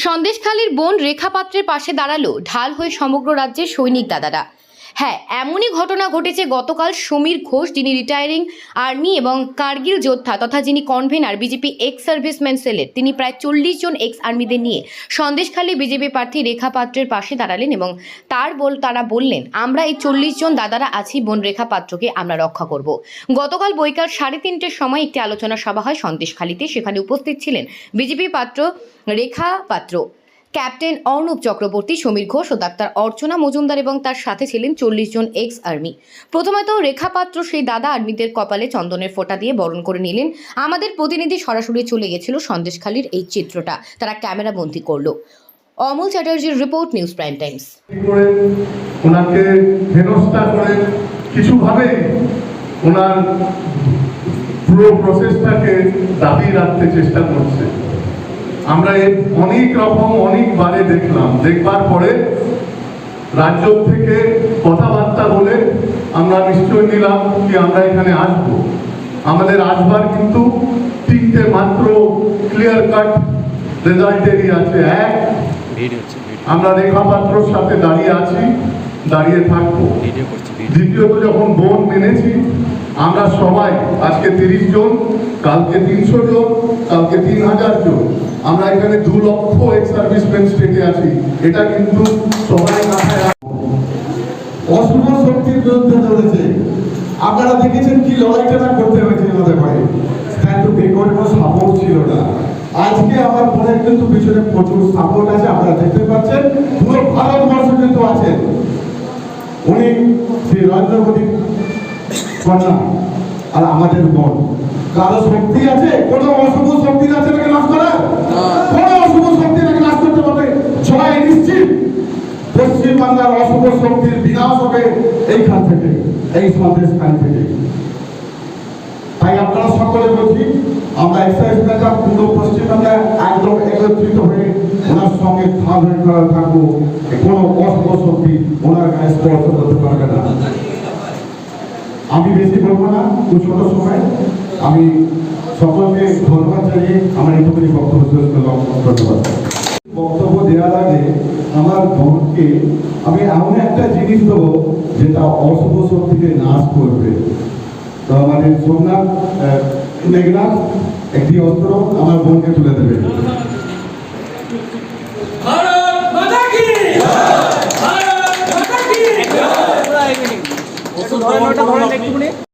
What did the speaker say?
সন্দেশখালীর বোন রেখা পাত্রের পাশে দাঁড়ালো ঢাল হয়ে সমগ্র রাজ্যের সৈনিক দাদারা। হ্যাঁ, এমনই ঘটনা ঘটেছে গতকাল। সমীর ঘোষ, যিনি রিটায়ারিং আর্মি এবং কার্গিল যোদ্ধা তথা যিনি কনভেনার বিজেপি এক্স সার্ভিসম্যান সেলের, তিনি প্রায় 40 জন এক্স আর্মিদের নিয়ে সন্দেশখালী বিজেপি প্রার্থী রেখা পাত্রের পাশে দাঁড়ালেন এবং তারা বললেন, আমরা এই 40 জন দাদারা আছি, বোন রেখা পাত্রকে আমরা রক্ষা করব। গতকাল বৈকাল 3:30টার সময় একটি আলোচনা সভা হয় সন্দেশখালীতে। সেখানে উপস্থিত ছিলেন বিজেপি পাত্র রেখা পাত্র, ক্যাপ্টেন অর্ণব চক্রবর্তী, সমীর ঘোষ ও ডাক্তার অর্চনা মজুমদার এবং তার সাথে ছিলেন 40 জন এক্স আর্মি। প্রথমত রেখা পাত্র সেই দাদা আর্মিদের কপালে চন্দনের ফোঁটা দিয়ে বরণ করে নিলেন। আমাদের প্রতিনিধি সরাসরি চলে গেছিল সন্দেশখালীর এই চিত্রটা, তারা ক্যামেরা বন্দী করলো। অমল চ্যাটার্জির রিপোর্ট, নিউজ প্রাইম টাইমস। ওনাকে হেনস্থা করে কিছুভাবে ওনার পুরো প্রসেসটাকে দাবি রাখতে চেষ্টা করছে। আমরা অনেক রকম অনেকবারে দেখবার পরে রাজ্য থেকে কথাবার্তা বলে আমরা নিশ্চয় নিলাম কি আমরা এখানে আসবো। আমাদের আসবার কিন্তু 3টে মাত্র ক্লিয়ার কাট রেজাল্টেরই আছে। এক, আমরা রেখা পাত্রর সাথে দাঁড়িয়ে আছি, দাঁড়িয়ে থাকবো। দ্বিতীয়ত, যখন বোন মেনেছি, আমরা সবাই আজকে 30 জন, কালকে 300 জন, কালকে 3000 জন, আমরা এখানে 2 লক্ষ এক্স সার্ভিসম্যান স্টেটে আছি। এটা কিন্তু সবাই মাথায় অশুভ শক্তির বিরুদ্ধে চলেছে। আপনারা দেখেছেন কি লড়াইটা করতে হয়েছে আমাদের ভাই, কিন্তু বেকরে কোনো সাপোর্ট ছিল না। আজকে আমার বোনের কিন্তু পিছনে প্রচুর সাপোর্ট আছে, আপনারা দেখতে পাচ্ছেন। পুরো ভারতবর্ষ কিন্তু আছে। উনি শ্রী নরেন্দ্র মোদী কন্যা আর আমাদের বোন। কারো শক্তি আছে, কোনো অশুভ শক্তি আছে নাকি নাশ করা? কোনো অশুভ শক্তি নাকি নাশ করতে পারবে? সবাই নিশ্চিত পশ্চিমবাংলার অশুভ শক্তির বিনাশ হবে এইখান থেকে, এই সন্দেশখান থেকে। তাই আপনারা সকলে বলছি, আমরা এক্সারসাইজটা পুরো পশ্চিমবাংলায় একদম একত্রিত হয়ে ওনার সঙ্গে ঢাল হয়ে থাকবো। কোনো অশুভ শক্তি ওনার গায়ে স্পর্শ করতে পারবে না। আমি বেশি বলবো না, খুব ছোট সময়। আমি সকলকে ধন্যবাদ জানিয়ে আমার এইটুকুনি বক্তব্য শেষ করলাম। ধন্যবাদ। বক্তব্য দেওয়ার আগে আমার বোনকে আমি এমন একটা জিনিস দেবো যেটা অশুভ শক্তিকে নাশ করবে। তো আমাদের সোমনাথ মেঘনাথ একটি অস্ত্র আমার বোনকে তুলে দেবে। ভারত মাতা কি জয়।